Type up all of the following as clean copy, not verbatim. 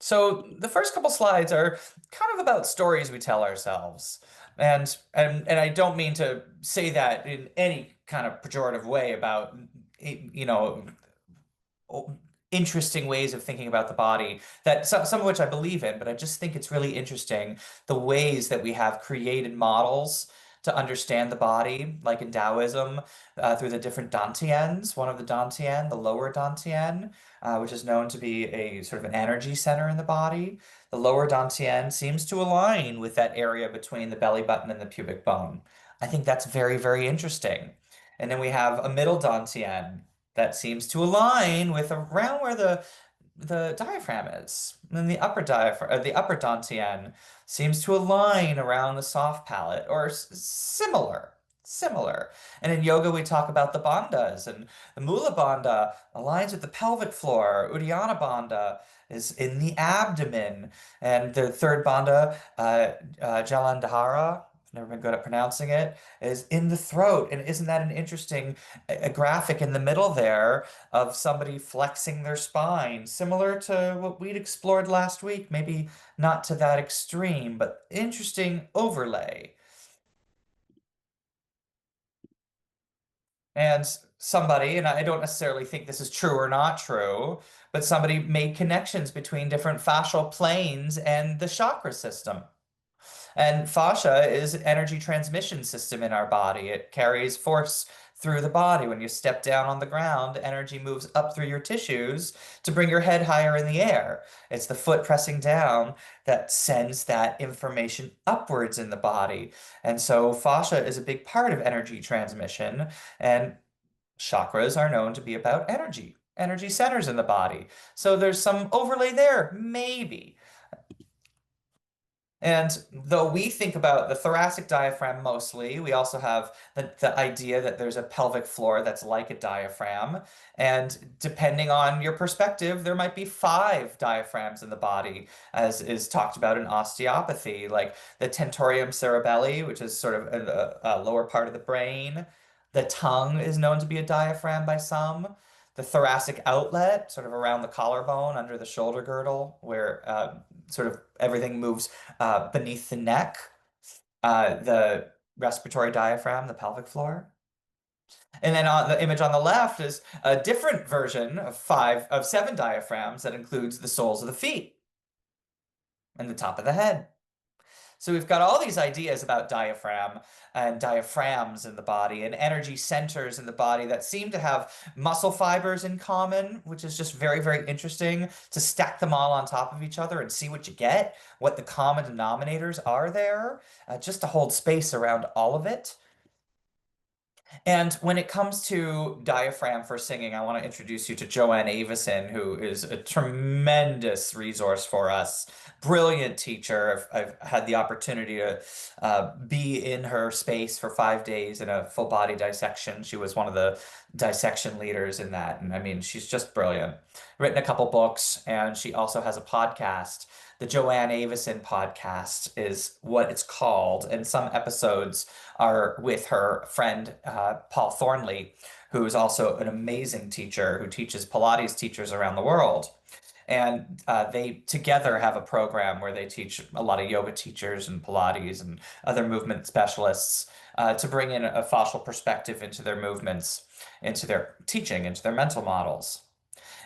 So the first couple slides are kind of about stories we tell ourselves. And I don't mean to say that in any kind of pejorative way about you know interesting ways of thinking about the body that some of which I believe in, but I just think it's really interesting the ways that we have created models to understand the body, like in Taoism, through the different dantians. One of the dantian, the lower dantian, which is known to be a sort of an energy center in the body. The lower dantian seems to align with that area between the belly button and the pubic bone. I think that's very, very interesting. And then we have a middle dantian that seems to align with around where the diaphragm is. And then the upper diaphragm, the upper dantian seems to align around the soft palate or similar. Similar. And in yoga, we talk about the bandhas, and the Mula Bandha aligns with the pelvic floor. Uddiyana Bandha is in the abdomen. And the third bandha, Jalandhara, I've never been good at pronouncing it, is in the throat. And isn't that an interesting a graphic in the middle there of somebody flexing their spine, similar to what we'd explored last week? Maybe not to that extreme, but interesting overlay. And somebody, and I don't necessarily think this is true or not true, but somebody made connections between different fascial planes and the chakra system. And fascia is an energy transmission system in our body. It carries force through the body. When you step down on the ground, energy moves up through your tissues to bring your head higher in the air. It's the foot pressing down that sends that information upwards in the body. And so fascia is a big part of energy transmission, and chakras are known to be about energy centers in the body. So there's some overlay there, maybe. And though we think about the thoracic diaphragm mostly, we also have the idea that there's a pelvic floor that's like a diaphragm. And depending on your perspective, there might be five diaphragms in the body, as is talked about in osteopathy, like the tentorium cerebelli, which is sort of a lower part of the brain. The tongue is known to be a diaphragm by some. The thoracic outlet, sort of around the collarbone, under the shoulder girdle, where sort of everything moves beneath the neck, the respiratory diaphragm, the pelvic floor. And then on the image on the left is a different version of seven diaphragms that includes the soles of the feet and the top of the head. So we've got all these ideas about diaphragm and diaphragms in the body and energy centers in the body that seem to have muscle fibers in common, which is just very, very interesting to stack them all on top of each other and see what you get, what the common denominators are there, just to hold space around all of it. And when it comes to diaphragm for singing, I want to introduce you to Joanne Avison, who is a tremendous resource for us. Brilliant teacher. I've had the opportunity to be in her space for 5 days in a full body dissection. She was one of the dissection leaders in that. And I mean, she's just brilliant. Written a couple books, and she also has a podcast. The Joanne Avison podcast is what it's called, and some episodes are with her friend Paul Thornley, who is also an amazing teacher who teaches Pilates teachers around the world. And they together have a program where they teach a lot of yoga teachers and Pilates and other movement specialists to bring in a fascial perspective into their movements, into their teaching, into their mental models.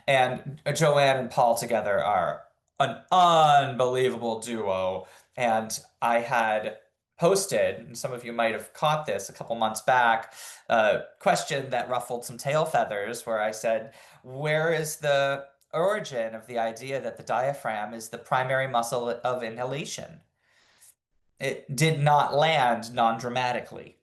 And Joanne and Paul together are an unbelievable duo. And I had posted, and some of you might have caught this a couple months back, a question that ruffled some tail feathers, where I said, where is the origin of the idea that the diaphragm is the primary muscle of inhalation? It did not land non-dramatically.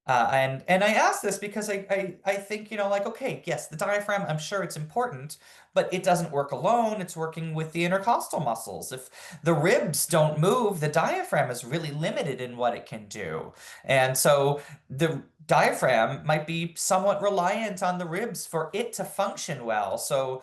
And I ask this because I think, like, okay, yes, the diaphragm, I'm sure it's important, but it doesn't work alone. It's working with the intercostal muscles. If the ribs don't move, the diaphragm is really limited in what it can do. And so the diaphragm might be somewhat reliant on the ribs for it to function well. So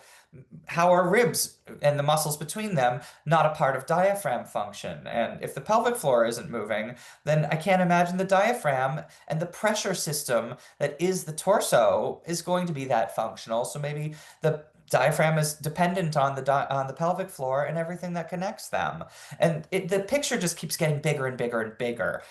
how are ribs and the muscles between them not a part of diaphragm function? And if the pelvic floor isn't moving, then I can't imagine the diaphragm and the pressure system that is the torso is going to be that functional. So maybe the diaphragm is dependent on on the pelvic floor and everything that connects them. And the picture just keeps getting bigger and bigger and bigger.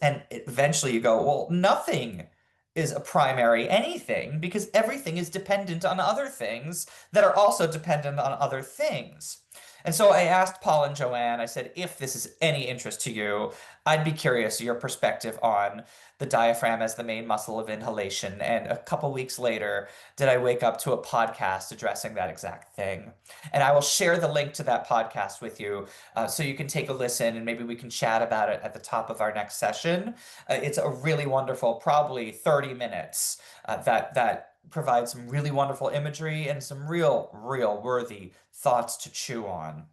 And eventually you go, well, nothing is a primary anything because everything is dependent on other things that are also dependent on other things. And so I asked Paul and Joanne, I said, if this is any interest to you, I'd be curious your perspective on the diaphragm as the main muscle of inhalation. And a couple weeks later, did I wake up to a podcast addressing that exact thing. And I will share the link to that podcast with you so you can take a listen and maybe we can chat about it at the top of our next session. It's a really wonderful, probably 30 minutes that provides some really wonderful imagery and some real worthy thoughts to chew on.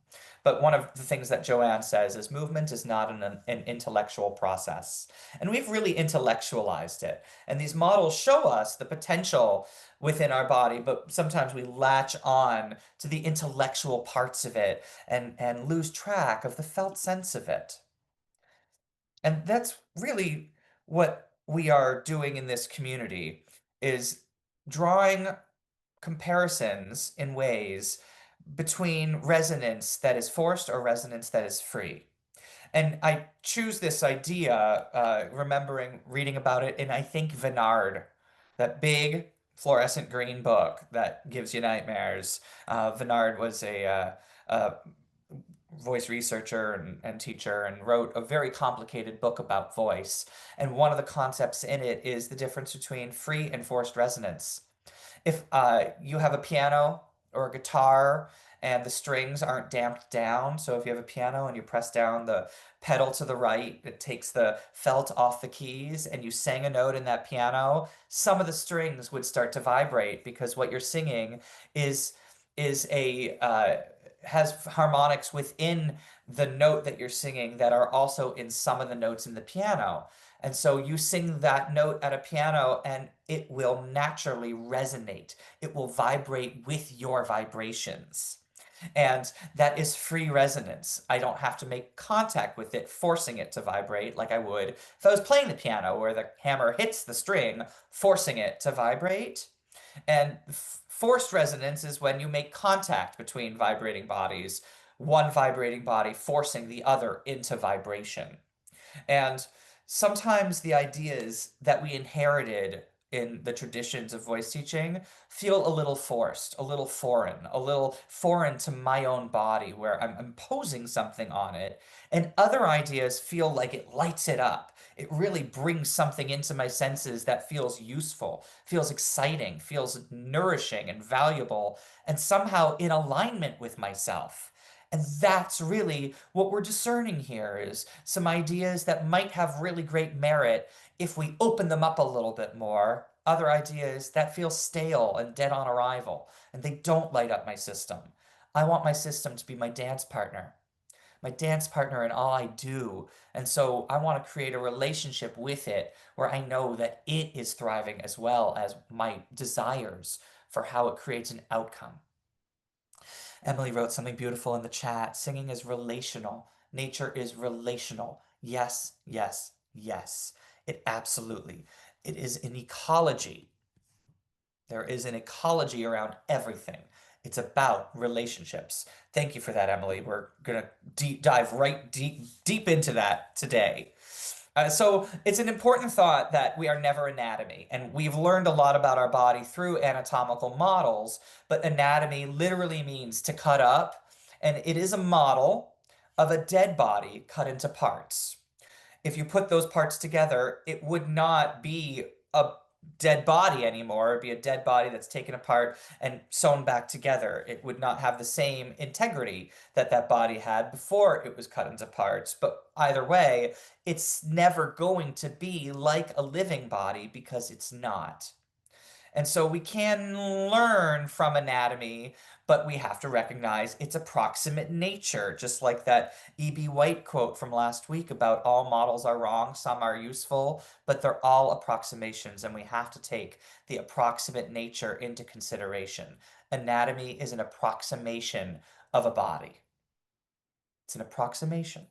But one of the things that Joanne says is movement is not an intellectual process. And we've really intellectualized it. And these models show us the potential within our body, but sometimes we latch on to the intellectual parts of it and lose track of the felt sense of it. And that's really what we are doing in this community is drawing comparisons in ways between resonance that is forced or resonance that is free. And I choose this idea, remembering reading about it in, I think, Vennard, that big fluorescent green book that gives you nightmares. Vennard was a voice researcher and teacher and wrote a very complicated book about voice. And one of the concepts in it is the difference between free and forced resonance. If you have a piano or a guitar and the strings aren't damped down, so if you have a piano and you press down the pedal to the right, it takes the felt off the keys and you sang a note in that piano, some of the strings would start to vibrate because what you're singing is a has harmonics within the note that you're singing that are also in some of the notes in the piano. And so you sing that note at a piano and it will naturally resonate. It will vibrate with your vibrations. And that is free resonance. I don't have to make contact with it, forcing it to vibrate like I would if I was playing the piano, where the hammer hits the string, forcing it to vibrate. And forced resonance is when you make contact between vibrating bodies, one vibrating body forcing the other into vibration. And sometimes the ideas that we inherited in the traditions of voice teaching feel a little forced, a little foreign to my own body, where I'm imposing something on it. And other ideas feel like it lights it up. It really brings something into my senses that feels useful, feels exciting, feels nourishing and valuable, and somehow in alignment with myself. And that's really what we're discerning here is some ideas that might have really great merit if we open them up a little bit more. Other ideas that feel stale and dead on arrival, and they don't light up my system. I want my system to be my dance partner in all I do. And so I want to create a relationship with it where I know that it is thriving as well as my desires for how it creates an outcome. Emily wrote something beautiful in the chat. Singing is relational. Nature is relational. Yes, yes, yes. It absolutely. It is an ecology. There is an ecology around everything. It's about relationships. Thank you for that, Emily. We're gonna dive right deep into that today. So it's an important thought that we are never anatomy, and we've learned a lot about our body through anatomical models, but anatomy literally means to cut up, and it is a model of a dead body cut into parts. If you put those parts together, it would not be a dead body anymore. It'd be a dead body that's taken apart and sewn back together. It would not have the same integrity that that body had before it was cut into parts. But either way, it's never going to be like a living body because it's not. And so we can learn from anatomy, but we have to recognize its approximate nature, just like that E.B. White quote from last week about all models are wrong, some are useful, but they're all approximations, and we have to take the approximate nature into consideration. Anatomy is an approximation of a body. It's an approximation.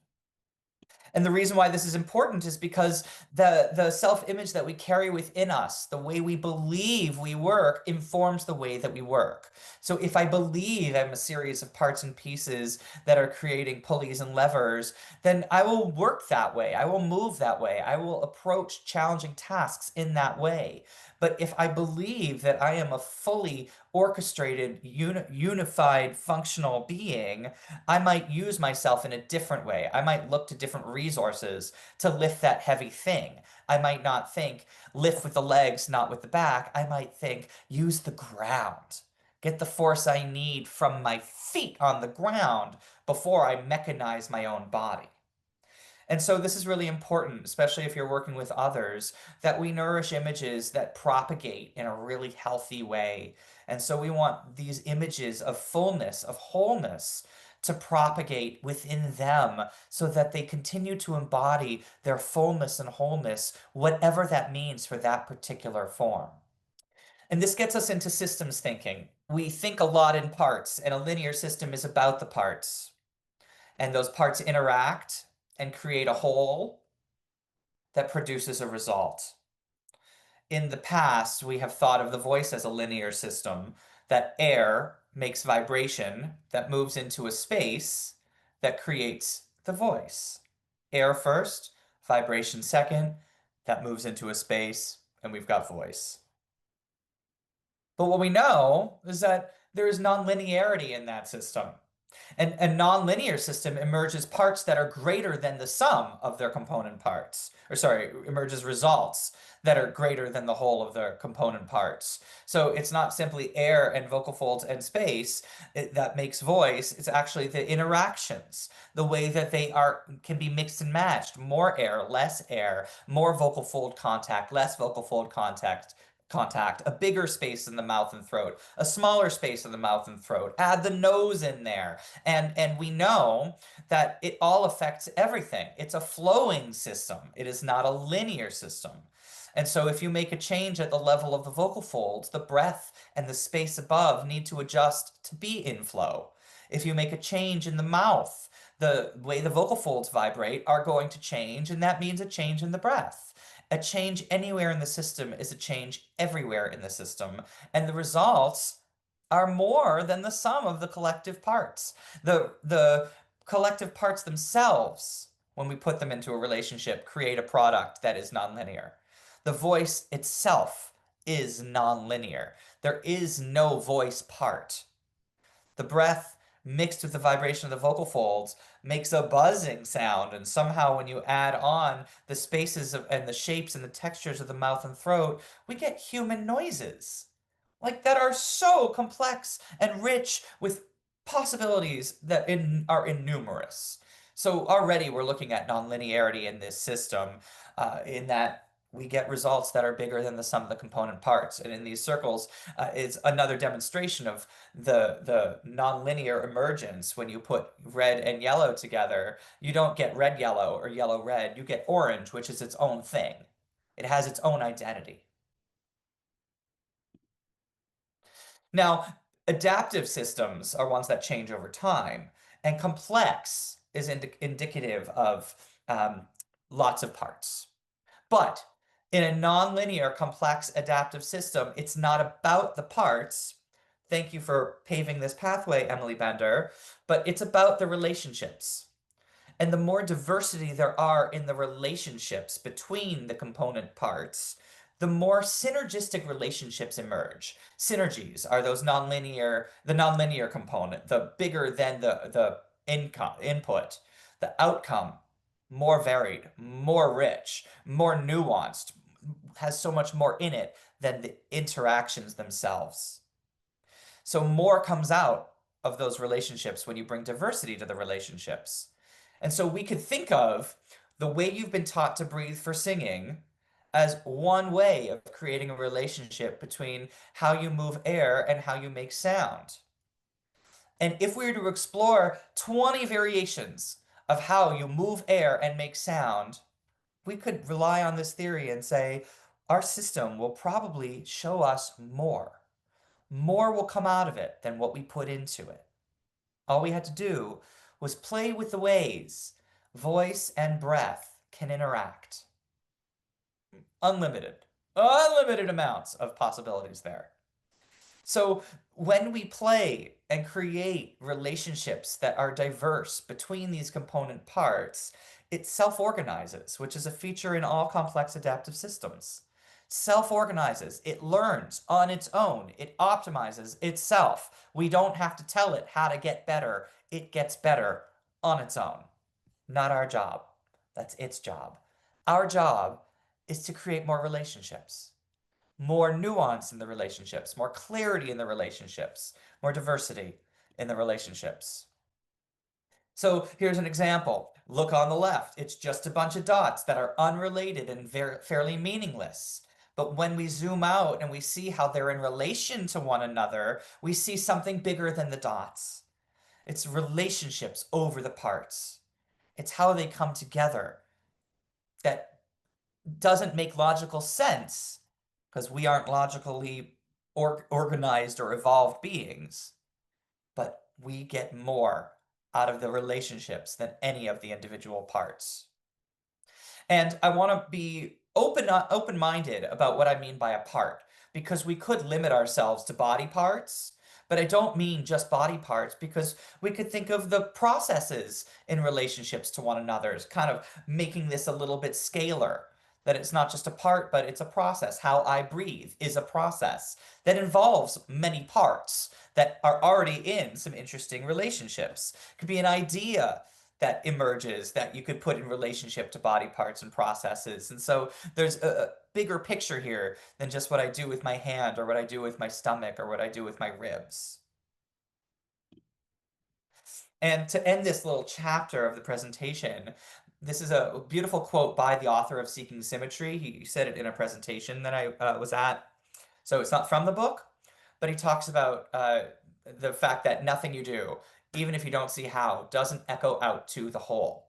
And the reason why this is important is because the self-image that we carry within us, the way we believe we work, informs the way that we work. So if I believe I'm a series of parts and pieces that are creating pulleys and levers, then I will work that way. I will move that way. I will approach challenging tasks in that way. But if I believe that I am a fully orchestrated, unified, functional being, I might use myself in a different way. I might look to different resources to lift that heavy thing. I might not think lift with the legs, not with the back. I might think use the ground. Get the force I need from my feet on the ground before I mechanize my own body. And so this is really important, especially if you're working with others, that we nourish images that propagate in a really healthy way. And so we want these images of fullness, of wholeness, to propagate within them so that they continue to embody their fullness and wholeness, whatever that means for that particular form. And this gets us into systems thinking. We think a lot in parts, and a linear system is about the parts. And those parts interact and create a whole that produces a result. In the past, we have thought of the voice as a linear system, that air makes vibration that moves into a space that creates the voice. Air first, vibration second, that moves into a space, and we've got voice. But what we know is that there is nonlinearity in that system. And a nonlinear system emerges parts that are greater than the sum of their component parts. Or sorry, emerges results that are greater than the whole of their component parts. So it's not simply air and vocal folds and space that makes voice. It's actually the interactions, the way that they are can be mixed and matched. More air, more vocal fold contact, less vocal fold contact, a bigger space in the mouth and throat, a smaller space in the mouth and throat, add the nose in there. And we know that it all affects everything. It's a flowing system. It is not a linear system. And so if you make a change at the level of the vocal folds, the breath and the space above need to adjust to be in flow. If you make a change in the mouth, the way the vocal folds vibrate are going to change, and that means a change in the breath. A change anywhere in the system is a change everywhere in the system, and the results are more than the sum of the collective parts. The collective parts themselves, when we put them into a relationship, create a product that is nonlinear. The voice itself is nonlinear. There is no voice part. The breath mixed with the vibration of the vocal folds makes a buzzing sound, and somehow when you add on the spaces and the shapes and the textures of the mouth and throat, we get human noises like that are so complex and rich with possibilities that are innumerous. So already we're looking at nonlinearity in this system, in that we get results that are bigger than the sum of the component parts. And in these circles, is another demonstration of the nonlinear emergence. When you put red and yellow together, you don't get red yellow or yellow red. You get orange, which is its own thing. It has its own identity. Now, adaptive systems are ones that change over time, and complex is indicative of lots of parts. But in a nonlinear, complex adaptive system, it's not about the parts. Thank you for paving this pathway, Emily Bender, but it's about the relationships. And the more diversity there are in the relationships between the component parts, the more synergistic relationships emerge. Synergies are the nonlinear component, the bigger than the input, the outcome, more varied, more rich, more nuanced, has so much more in it than the interactions themselves. So more comes out of those relationships when you bring diversity to the relationships. And so we could think of the way you've been taught to breathe for singing as one way of creating a relationship between how you move air and how you make sound. And if we were to explore 20 variations of how you move air and make sound, we could rely on this theory and say our system will probably show us more. More will come out of it than what we put into it. All we had to do was play with the ways voice and breath can interact. Unlimited, unlimited amounts of possibilities there. So when we play and create relationships that are diverse between these component parts, it self-organizes, which is a feature in all complex adaptive systems. Self-organizes, it learns on its own, it optimizes itself. We don't have to tell it how to get better. It gets better on its own. Not our job. That's its job. Our job is to create more relationships, more nuance in the relationships, more clarity in the relationships, more diversity in the relationships. So here's an example. Look on the left. It's just a bunch of dots that are unrelated and fairly meaningless. But when we zoom out and we see how they're in relation to one another, we see something bigger than the dots. It's relationships over the parts. It's how they come together that doesn't make logical sense because we aren't logically organized or evolved beings, but we get more out of the relationships than any of the individual parts. And I want to be open-minded about what I mean by a part, because we could limit ourselves to body parts, but I don't mean just body parts, because we could think of the processes in relationships to one another as kind of making this a little bit scalar. That it's not just a part, but it's a process. How I breathe is a process that involves many parts that are already in some interesting relationships. It could be an idea that emerges that you could put in relationship to body parts and processes. And so there's a bigger picture here than just what I do with my hand or what I do with my stomach or what I do with my ribs. And to end this little chapter of the presentation, this is a beautiful quote by the author of Seeking Symmetry. He said it in a presentation that I was at. So it's not from the book, but he talks about the fact that nothing you do, even if you don't see how, doesn't echo out to the whole.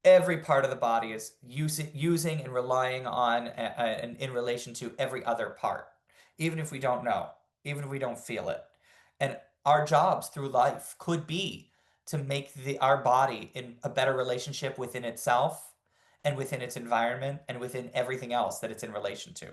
Every part of the body is using and relying on and in relation to every other part, even if we don't know, even if we don't feel it. And our jobs through life could be to make our body in a better relationship within itself and within its environment and within everything else that it's in relation to.